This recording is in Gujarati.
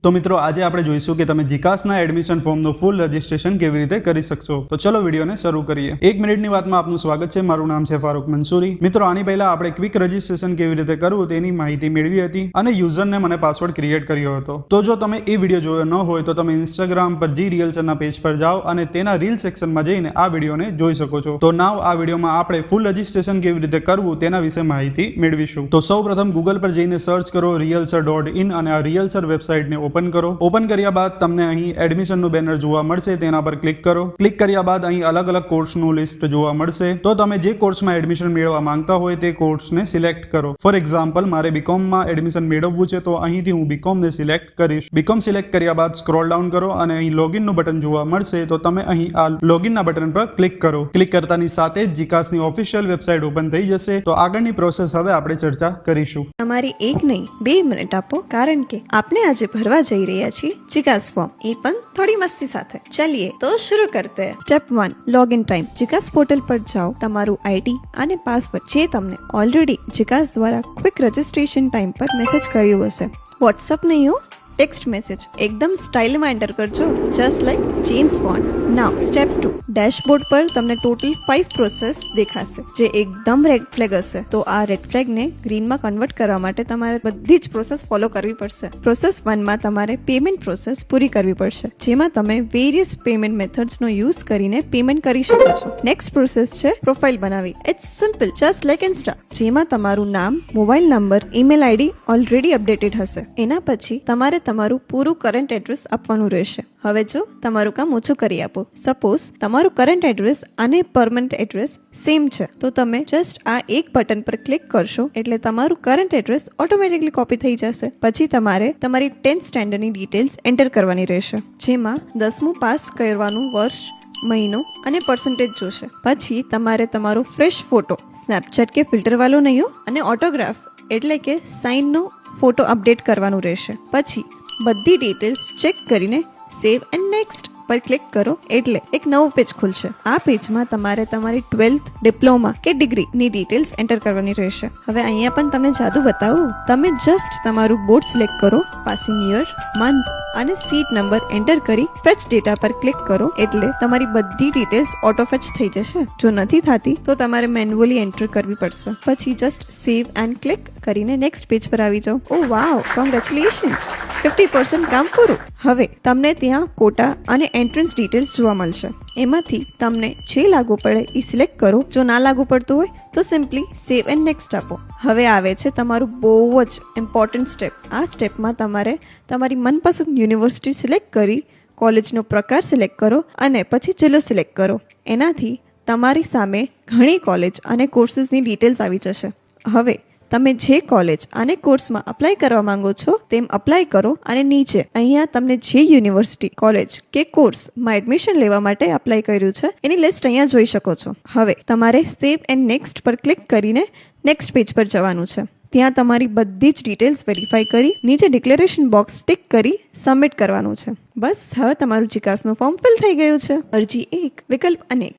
તો મિત્રો આજે આપણે જોઈશું કે તમે જીકાસના એડમિશન ફોર્મનું ફૂલ રજિસ્ટ્રેશન કેવી રીતે કરી શકશો. તો ચલો વિડીયોને શરૂ કરીએ. 1 મિનિટની વાતમાં આપનું સ્વાગત છે. મારું નામ છે ફારૂક મંસૂરી. મિત્રો આની પહેલા આપણે ક્વિક રજિસ્ટ્રેશન કેવી રીતે કરવું તેની માહિતી મેળવી હતી અને યુઝરને મને પાસવર્ડ ક્રિએટ કર્યો હતો. તો જો તમે એ વિડીયો જોયો ન હોય તો તમે ઇન્સ્ટાગ્રામ પર જી રિયલ્સરના પેજ પર જાઓ અને તેના રીલ સેક્શનમાં જઈને આ વિડીયોને જોઈ શકો છો. તો નાવ આ વિડીયોમાં આપણે ફૂલ રજિસ્ટ્રેશન કેવી રીતે કરવું તેના વિશે માહિતી મેળવીશું. તો સૌપ્રથમ ગૂગલ પર જઈને સર્ચ કરો realsir.in અને આ realsir વેબસાઇટને ઓપન કરો. ઓપન કર્યા બાદ તમને અહીં એડમિશનનું બેનર જોવા મળશે, તેના પર ક્લિક કરો. ક્લિક કર્યા બાદ અહીં અલગ અલગ કોર્સનું લિસ્ટ જોવા મળશે. તો તમે જે કોર્સમાં એડમિશન મેળવવા માંગતા હોય તે કોર્સને સિલેક્ટ કરો. ફોર એક્ઝામ્પલ મારે બીકોમમાં એડમિશન મેળવવું છે તો અહીંથી હું બીકોમને સિલેક્ટ કરીશ. બીકોમ સિલેક્ટ કર્યા બાદ સ્ક્રોલ ડાઉન કરો અને અહીં લોગિનનું બટન જોવા મળશે. તો તમે અહીં આ લોગિનના બટન પર ક્લિક કરો. ક્લિક કરતાની સાથે જ જીકાસની ઓફિશિયલ વેબસાઇટ ઓપન થઈ જશે. તો આગળની પ્રોસેસ હવે આપણે ચર્ચા કરીશું. તમારી 1 નહીં 2 મિનિટ આપો, કારણ કે આપણે આજે ભરવા જઈ રહ્યા છીએ જીકાસ ફોર્મ, એ પણ થોડી મસ્તી સાથે. ચલિए તો શરૂ કરતે हैं. Step 1 login time. જીકાસ પોર્ટલ પર જાઓ. તમારું આઈડી અને પાસવર્ડ જે તમને ઓલરેડી જીકાસ દ્વારા ક્વિક રજિસ્ટ્રેશન ટાઈમ પર મેસેજ કર્યું હશે, વોટ્સઅપ નહીં હો, ટેક્સ્ટ મેસેજ એકદમ સ્ટાઇલમાં એન્ટર કરજો, જસ્ટ લાઈક જેમ્સ બોન્ડ. નાઉ સ્ટેપ 2 ડેશબોર્ડ પર તમને ટોટલ 5 પ્રોસેસ દેખાશે જે એકદમ રેડ ફ્લેગ હશે. તો આ રેડ ફ્લેગને ગ્રીનમાં કન્વર્ટ કરવા માટે તમારે બધી જ પ્રોસેસ ફોલો કરવી પડશે. પ્રોસેસ 1 માં તમારે પેમેન્ટ પ્રોસેસ પૂરી કરવી પડશે, જેમાં તમે વેરિયસ પેમેન્ટ મેથડ્સનો યુઝ કરીને પેમેન્ટ કરી શકો છો. નેક્સ્ટ પ્રોસેસ છે પ્રોફાઇલ બનાવવી. It's simple, just like Insta, જેમાં તમારું નામ, mobile number, email ID already updated હશે. એના પછી તમારે તમારું પૂરું કરંટ એડ્રેસ આપવાનું રહેશે. હવે જો તમારું કામ ઓછું કરી આપો, સપોઝ તમારું કરંટ એડ્રેસ અને પરમનન્ટ એડ્રેસ સેમ છે, તો તમે જસ્ટ આ એક બટન પર ક્લિક કરશો એટલે તમારું કરંટ એડ્રેસ ઓટોમેટિકલી કોપી થઈ જશે. પછી તમારે તમારી 10th સ્ટેન્ડર્ડની ડિટેલ્સ એન્ટર કરવાની રહેશે, જેમાં 10મું પાસ કરવાનું વર્ષ, મહિનો અને પર્સન્ટેજ જોશે. પછી તમારે તમારો ફ્રેશ ફોટો, સ્નેપચેટ કે ફિલ્ટર વાળો નહીં હો, અને ઓટોગ્રાફ એટલે કે સાઇનનો ફોટો અપડેટ કરવાનું રહેશે. પછી બધી ડિટેલ્સ ચેક કરીને સેવ એન્ડ નેક્સ્ટ પર ક્લિક કરો એટલે એક નવું પેજ ખુલશે. આ પેજમાં તમારે તમારી 12th, ડિપ્લોમા કે ડિગ્રીની ડિટેલ્સ એન્ટર કરવાની રહેશે. હવે અહીંયા પણ તમને જાદુ બતાવું. તમે જસ્ટ તમારું બોર્ડ સિલેક્ટ કરો, પાસિંગ યર, મંથ અને સીટ નંબર એન્ટર કરી ફેચ ડેટા પર ક્લિક કરો એટલે તમારી બધી ડિટેલ્સ ઓટો ફેચ થઈ જશે. જો નથી થતી તો તમારે મેન્યુઅલી એન્ટર કરવી પડશે. પછી જસ્ટ સેવ એન્ડ ક્લિક કરીને નેક્સ્ટ પેજ પર આવી જાઓ. ઓ વાવ, કોંગ્રેચ્યુલેશન્સ, 50% કામ પૂરું. હવે તમને ત્યાં કોટા અને એન્ટ્રન્સ ડિટેલ્સ જોવા મળશે. એમાંથી તમને જે લાગુ પડે એ સિલેક્ટ કરો. જો ના લાગુ પડતું હોય તો સિમ્પલી સેવ એન્ડ નેક્સ્ટ આપો. હવે આવે છે તમારું બહુ જ ઇમ્પોર્ટન્ટ સ્ટેપ. આ સ્ટેપમાં તમારે તમારી મનપસંદ યુનિવર્સિટી સિલેક્ટ કરી, કોલેજનો પ્રકાર સિલેક્ટ કરો અને પછી જિલ્લો સિલેક્ટ કરો. એનાથી તમારી સામે ઘણી કોલેજ અને કોર્સીસની ડિટેલ્સ આવી જશે. હવે તમે જે કોલેજ અને કોર્સમાં અપ્લાય કરવા માંગો છો તેમ અપ્લાય કરો અને નીચે અહીંયા તમને જે યુનિવર્સિટી, કોલેજ કે કોર્સમાં એડમિશન લેવા માટે અપ્લાય કર્યું છે એની લિસ્ટ અહીંયા જોઈ શકો છો. હવે તમારે સેવ એન્ડ નેક્સ્ટ પર ક્લિક કરીને નેક્સ્ટ પેજ પર જવાનું છે. ત્યાં તમારી બધી જ ડિટેલ્સ વેરીફાઈ કરી નીચે ડિક્લેરેશન બોક્સ ટિક કરી સબમિટ કરવાનું છે. બસ, હવે તમારું જીકાસનું ફોર્મ ફિલ થઈ ગયું છે. અરજી 1, વિકલ્પ અનેક.